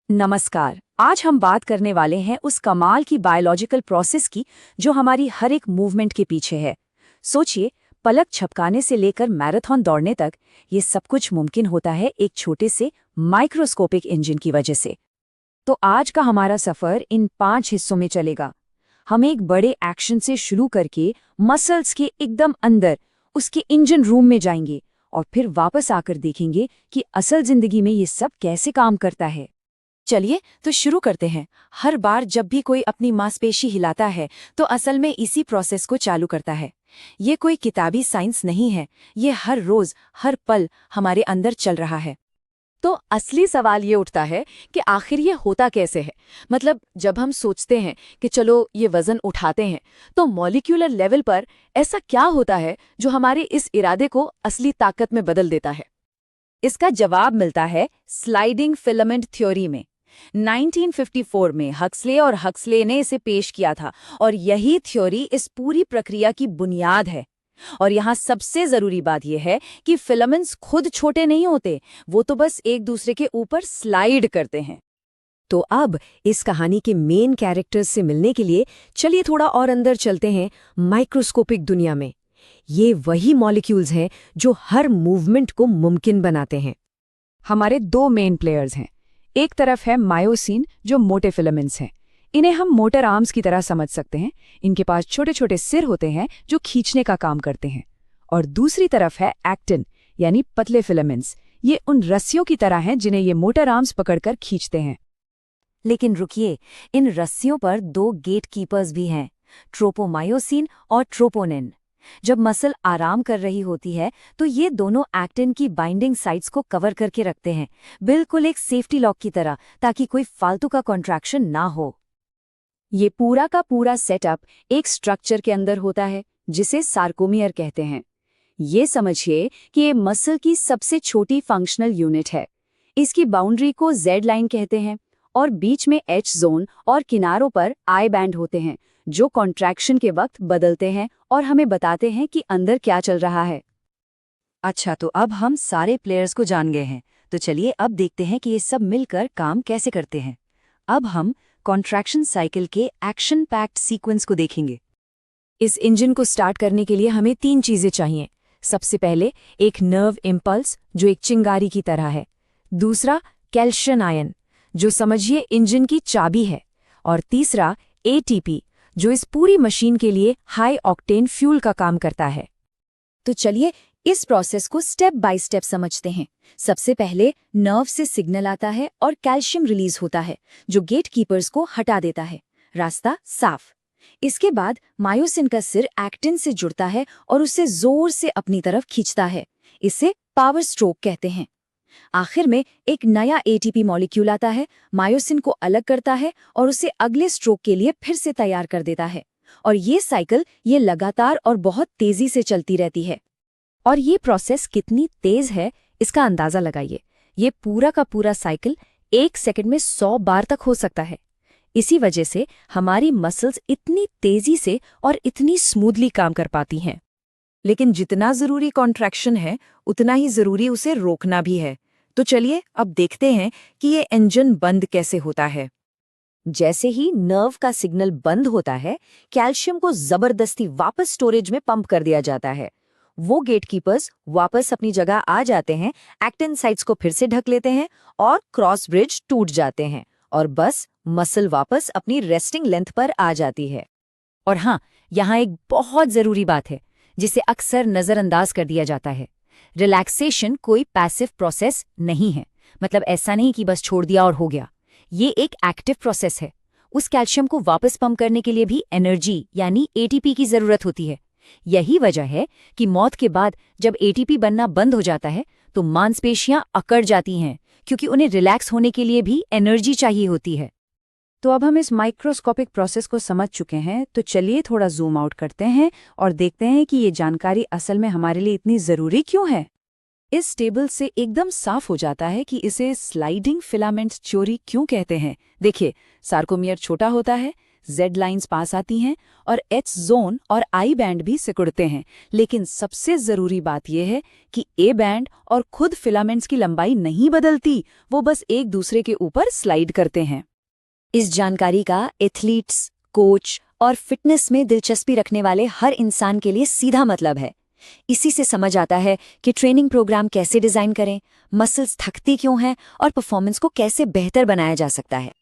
नमस्कार। आज हम बात करने वाले हैं उस कमाल की बायोलॉजिकल प्रोसेस की जो हमारी हर एक मूवमेंट के पीछे है। सोचिए, पलक झपकाने से लेकर मैराथन दौड़ने तक ये सब कुछ मुमकिन होता है एक छोटे से माइक्रोस्कोपिक इंजन की वजह से। तो आज का हमारा सफर इन 5 हिस्सों में चलेगा। हम एक बड़े एक्शन से शुरू करके मसल्स के एकदम अंदर उसके इंजन रूम में जाएंगे और फिर वापस आकर देखेंगे कि असल जिंदगी में ये सब कैसे काम करता है। चलिए तो शुरू करते हैं। हर बार जब भी कोई अपनी मांसपेशी हिलाता है तो असल में इसी प्रोसेस को चालू करता है। ये कोई किताबी साइंस नहीं है, ये हर रोज हर पल हमारे अंदर चल रहा है। तो असली सवाल ये उठता है कि आखिर ये होता कैसे है। मतलब जब हम सोचते हैं कि चलो ये वजन उठाते हैं, तो मॉलिक्यूलर लेवल पर ऐसा क्या होता है जो हमारे इस इरादे को असली ताकत में बदल देता है। इसका जवाब मिलता है स्लाइडिंग फिलामेंट थ्योरी में। 1954 में हक्सले और हक्सले ने इसे पेश किया था और यही थ्योरी इस पूरी प्रक्रिया की बुनियाद है। और यहाँ सबसे जरूरी बात यह है कि फिलामेंट्स खुद छोटे नहीं होते, वो तो बस एक दूसरे के ऊपर स्लाइड करते हैं। तो अब इस कहानी के मेन कैरेक्टर्स से मिलने के लिए चलिए थोड़ा और अंदर चलते हैं, माइक्रोस्कोपिक दुनिया में। ये वही मॉलिक्यूल्स हैं जो हर मूवमेंट को मुमकिन बनाते हैं। हमारे दो मेन प्लेयर्स हैं। एक तरफ है मायोसिन जो मोटे फिलामेंट्स हैं। इन्हें हम मोटर आर्म्स की तरह समझ सकते हैं। इनके पास छोटे छोटे सिर होते हैं जो खींचने का काम करते हैं। और दूसरी तरफ है एक्टिन यानी पतले फिलामेंट्स। ये उन रस्सियों की तरह हैं जिन्हें ये मोटर आर्म्स पकड़कर खींचते हैं। लेकिन रुकिए, इन रस्सियों पर दो गेट कीपर्स भी हैं, ट्रोपोमायोसिन और ट्रोपोनिन। जब मसल आराम कर रही होती है तो ये दोनों एक्टिन की बाइंडिंग साइट्स को कवर करके रखते हैं, बिल्कुल एक सेफ्टी लॉक की तरह, ताकि कोई फालतू का कॉन्ट्रैक्शन ना हो। ये पूरा का पूरा सेटअप एक स्ट्रक्चर के अंदर होता है जिसे सार्कोमियर कहते हैं। ये समझिए कि ये मसल की सबसे छोटी फंक्शनल यूनिट है। इसकी बाउंड्री को जेड लाइन कहते हैं और बीच में एच जोन और किनारों पर आई बैंड होते हैं जो कॉन्ट्रैक्शन के वक्त बदलते हैं और हमें बताते हैं कि अंदर क्या चल रहा है। अच्छा, तो अब हम सारे प्लेयर्स को जान गए हैं, तो चलिए अब देखते हैं कि ये सब मिलकर काम कैसे करते हैं। अब हम कॉन्ट्रैक्शन साइकिल के एक्शन पैक्ड सीक्वेंस को देखेंगे। इस इंजन को स्टार्ट करने के लिए हमें 3 चीजें चाहिए। सबसे पहले एक नर्व इम्पल्स जो एक चिंगारी की तरह है। दूसरा कैल्शियम आयन जो समझिए इंजन की चाबी है। और तीसरा एटीपी जो इस पूरी मशीन के लिए हाई ऑक्टेन फ्यूल का काम करता है। तो चलिए इस प्रोसेस को स्टेप बाय स्टेप समझते हैं। सबसे पहले नर्व से सिग्नल आता है और कैल्शियम रिलीज होता है जो गेट कीपर्स को हटा देता है। रास्ता साफ। इसके बाद मायोसिन का सिर एक्टिन से जुड़ता है और उसे जोर से अपनी तरफ खींचता है। इसे पावर स्ट्रोक कहते हैं। आखिर में एक नया एटीपी मॉलिक्यूल आता है, मायोसिन को अलग करता है और उसे अगले स्ट्रोक के लिए फिर से तैयार कर देता है। और ये साइकिल ये लगातार और बहुत तेजी से चलती रहती है। और ये प्रोसेस कितनी तेज है इसका अंदाजा लगाइए। ये पूरा का पूरा साइकिल 1 सेकंड में 100 बार तक हो सकता है। इसी वजह से हमारी मसल्स इतनी तेजी से और इतनी स्मूथली काम कर पाती हैं। लेकिन जितना जरूरी कॉन्ट्रैक्शन है उतना ही जरूरी उसे रोकना भी है। तो चलिए अब देखते हैं कि ये इंजन बंद कैसे होता है। जैसे ही नर्व का सिग्नल बंद होता है, कैल्शियम को जबरदस्ती वापस स्टोरेज में पंप कर दिया जाता है। वो गेटकीपर्स वापस अपनी जगह आ जाते हैं, एक्टिन साइट्स को फिर से ढक लेते हैं और क्रॉस ब्रिज टूट जाते हैं और बस मसल वापस अपनी रेस्टिंग लेंथ पर आ जाती है। और हाँ, यहाँ एक बहुत जरूरी बात है जिसे अक्सर नजरअंदाज कर दिया जाता है। रिलैक्सेशन कोई पैसिव प्रोसेस नहीं है। मतलब ऐसा नहीं कि बस छोड़ दिया और हो गया। ये एक एक्टिव प्रोसेस है। उस कैल्शियम को वापस पंप करने के लिए भी एनर्जी यानी एटीपी की जरूरत होती है। यही वजह है कि मौत के बाद जब एटीपी बनना बंद हो जाता है तो मांसपेशियां अकड़ जाती हैं, क्योंकि उन्हें रिलैक्स होने के लिए भी एनर्जी चाहिए होती है। तो अब हम इस माइक्रोस्कोपिक प्रोसेस को समझ चुके हैं, तो चलिए थोड़ा जूम आउट करते हैं और देखते हैं कि ये जानकारी असल में हमारे लिए इतनी ज़रूरी क्यों है। इस टेबल से एकदम साफ हो जाता है कि इसे स्लाइडिंग फिलामेंट थ्योरी क्यों कहते हैं। देखिए, सार्कोमियर छोटा होता है, Z लाइंस पास आती हैं और H जोन और I बैंड भी सिकुड़ते हैं। लेकिन सबसे ज़रूरी बात यह है कि A बैंड और खुद फिलामेंट्स की लंबाई नहीं बदलती, वो बस एक दूसरे के ऊपर स्लाइड करते हैं। इस जानकारी का एथलीट्स, कोच और फिटनेस में दिलचस्पी रखने वाले हर इंसान के लिए सीधा मतलब है। इसी से समझ आता है कि ट्रेनिंग प्रोग्राम कैसे डिजाइन करें, मसल्स थकती क्यों हैं और परफॉर्मेंस को कैसे बेहतर बनाया जा सकता है।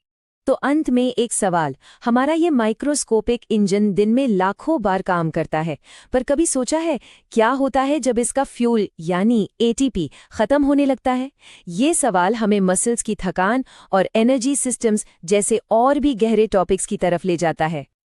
तो अंत में एक सवाल, हमारा ये माइक्रोस्कोपिक इंजन दिन में लाखों बार काम करता है, पर कभी सोचा है क्या होता है जब इसका फ्यूल यानी एटीपी खत्म होने लगता है? ये सवाल हमें मसल्स की थकान और एनर्जी सिस्टम्स जैसे और भी गहरे टॉपिक्स की तरफ ले जाता है।